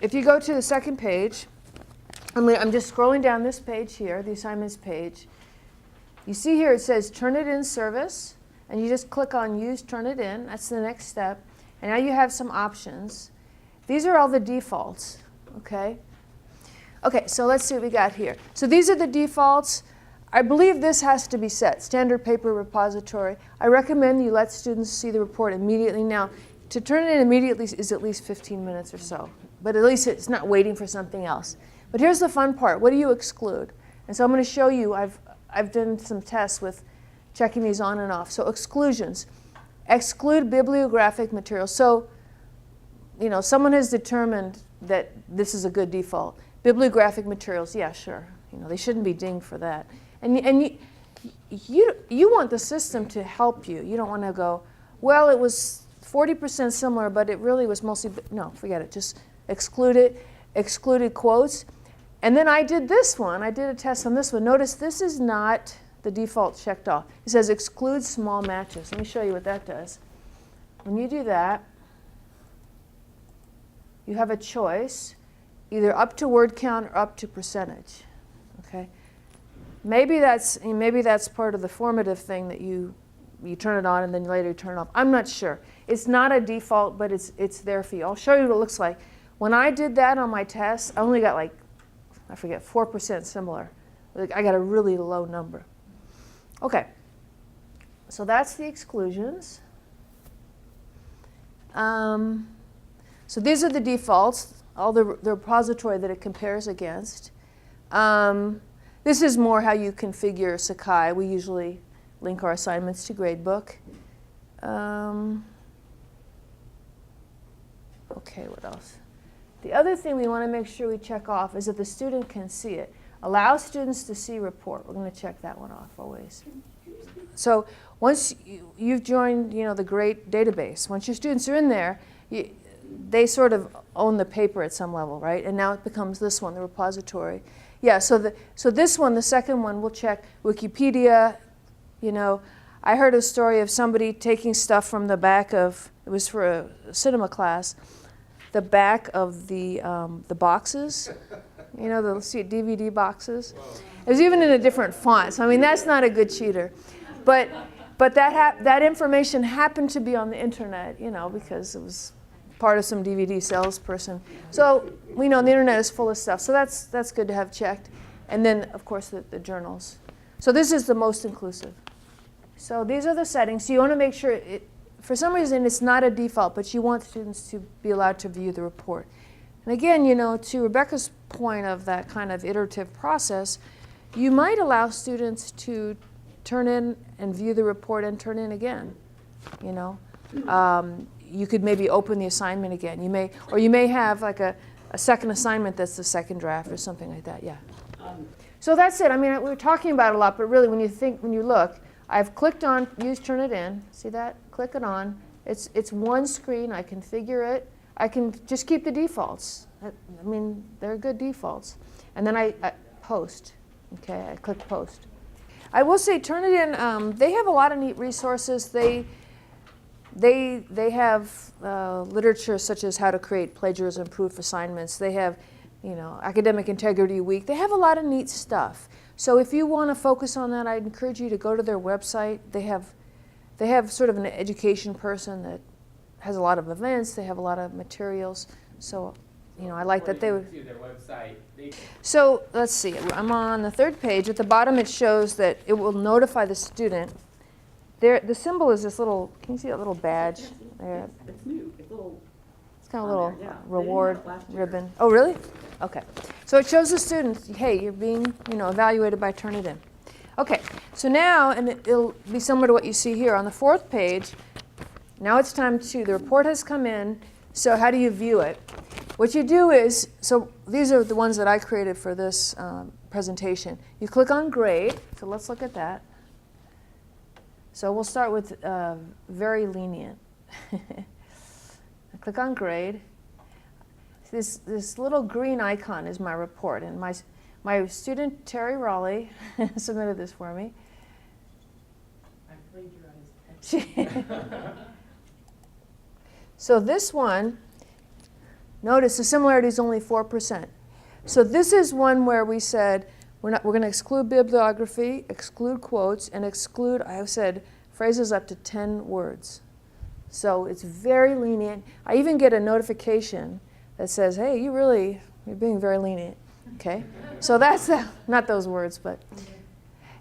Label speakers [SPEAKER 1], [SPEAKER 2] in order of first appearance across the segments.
[SPEAKER 1] if you go to the second page, I'm just scrolling down this page here, the assignments page. You see here it says Turnitin service, and you just click on Use Turnitin. That's the next step. And now you have some options. These are all the defaults, okay? Okay, so let's see what we got here. So these are the defaults. I believe this has to be set, standard paper repository. I recommend you let students see the report immediately. Now, to turn it in immediately is at least 15 minutes or so, but at least it's not waiting for something else. But here's the fun part. What do you exclude? And so I'm going to show you, I've done some tests with checking these on and off. So exclusions. Exclude bibliographic material. So, you know, someone has determined that this is a good default. Bibliographic materials, yeah, sure. You know, they shouldn't be dinged for that. And you want the system to help you. You don't want to go, well, it was 40% similar, but it really was mostly, no, forget it. Just exclude it. Excluded quotes. And then I did this one. I did a test on this one. Notice this is not the default checked off. It says exclude small matches. Let me show you what that does. When you do that, you have a choice, either up to word count or up to percentage. Okay? Maybe that's part of the formative thing that you turn it on and then later you turn it off. I'm not sure. It's not a default, but it's there for you. I'll show you what it looks like. When I did that on my test, I only got like, I forget, 4% similar. Like I got a really low number. Okay, so that's the exclusions. So these are the defaults, all the repository that it compares against. This is more how you configure Sakai. We usually link our assignments to Gradebook. Okay, what else? The other thing we want to make sure we check off is that the student can see it. Allow students to see report. We're going to check that one off always. So once you've joined, you know, the great database, once your students are in there, they sort of own the paper at some level, right? And now it becomes this one, the repository. Yeah, so this one, the second one, we'll check Wikipedia. You know, I heard a story of somebody taking stuff from the back of, it was for a cinema class, the back of the boxes, you know, the DVD boxes. It was even in a different font. So I mean, that's not a good cheater, but that information happened to be on the internet, you know, because it was part of some DVD salesperson. So we know the internet is full of stuff. So that's good to have checked. And then of course the journals. So this is the most inclusive. So these are the settings. So you want to make sure for some reason, it's not a default, but you want students to be allowed to view the report. And again, you know, to Rebecca's point of that kind of iterative process, you might allow students to turn in and view the report and turn in again. You know, you could maybe open the assignment again. You may have like a second assignment that's the second draft or something like that. Yeah. So that's it. I mean, we're talking about it a lot, but really, when you look, I've clicked on Use Turnitin. See that? Click it on. It's one screen. I configure it. I can just keep the defaults. I mean, they're good defaults. And then I post. Okay, I click post. I will say Turnitin, they have a lot of neat resources. They have literature such as how to create plagiarism proof assignments. They have, you know, Academic Integrity Week. They have a lot of neat stuff. So if you want to focus on that, I'd encourage you to go to their website. They have sort of an education person that has a lot of events. They have a lot of materials. So, you know, I like that they would. Their website. So let's see. I'm on the third page. At the bottom, it shows that it will notify the student. The symbol is this little. Can you see that little badge there?
[SPEAKER 2] It's new. It's little.
[SPEAKER 1] It's kind of a little reward ribbon. Oh, really? Okay. So it shows the students, hey, you're being, you know, evaluated by Turnitin. Okay. So now, and it'll be similar to what you see here on the fourth page. Now it's time to. The report has come in. So how do you view it? What you do is, so these are the ones that I created for this presentation. You click on grade. So let's look at that. So we'll start with very lenient. I click on grade. This little green icon is my report, and my student Terry Raleigh submitted this for me.
[SPEAKER 2] I plagiarized.
[SPEAKER 1] So this one, Notice the similarity is only 4%. So this is one where we said we're going to exclude bibliography, exclude quotes, and exclude, I have said, phrases up to 10 words. So it's very lenient. I even get a notification that says, hey, you're being very lenient. Okay? So that's not those words, but.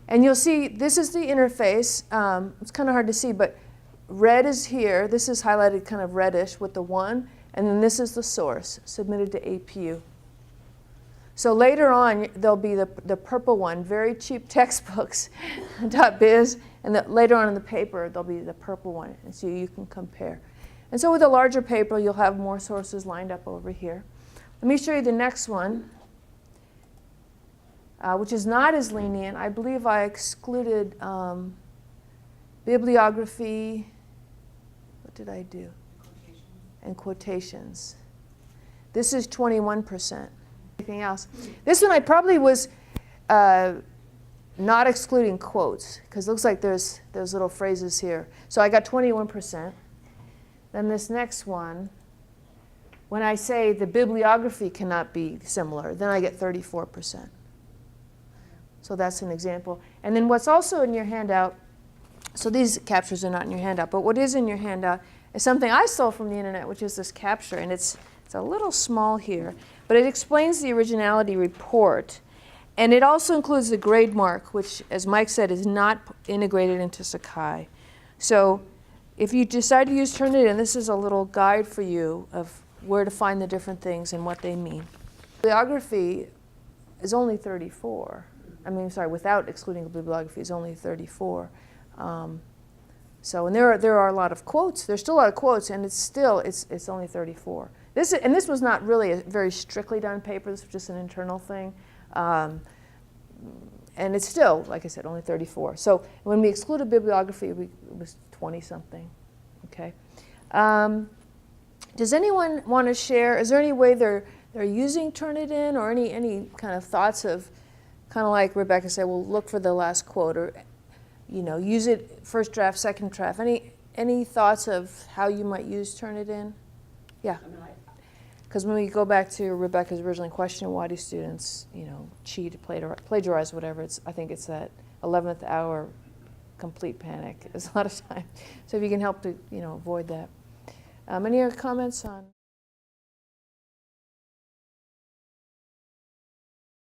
[SPEAKER 1] And you'll see this is the interface. It's kind of hard to see, but red is here. This is highlighted kind of reddish with the 1. And then this is the source, submitted to APU. So later on, there'll be the purple one, very cheap textbooks, .biz, and later on in the paper, there'll be the purple one, and so you can compare. And so with a larger paper, you'll have more sources lined up over here. Let me show you the next one, which is not as lenient. I believe I excluded bibliography. What did I do? And quotations. This is 21%. Anything else? This one I probably was not excluding quotes, because it looks like there's little phrases here. So I got 21%. Then this next one, when I say the bibliography cannot be similar, then I get 34%. So that's an example. And then what's also in your handout, so these captures are not in your handout, but what is in your handout is something I stole from the internet, which is this capture, and it's a little small here, but it explains the originality report, and it also includes the grade mark, which, as Mike said, is not integrated into Sakai. So if you decide to use Turnitin, this is a little guide for you of where to find the different things and what they mean. Bibliography is only 34. I mean, sorry, without excluding the bibliography is only 34. So, and there are a lot of quotes. There's still a lot of quotes, and it's only 34. This was not really a very strictly done paper. This was just an internal thing. And it's still, like I said, only 34. So when we excluded bibliography, it was 20-something. Okay. Does anyone want to share? Is there any way they're using Turnitin, or any kind of thoughts of, kind of like Rebecca said, well, look for the last quote, or use it first draft, second draft. Any thoughts of how you might use Turnitin? Yeah. Because when we go back to Rebecca's original question, why do students, cheat, plagiarize, whatever? I think it's that 11th hour complete panic. It's a lot of time. So if you can help to, avoid that. Any other comments on?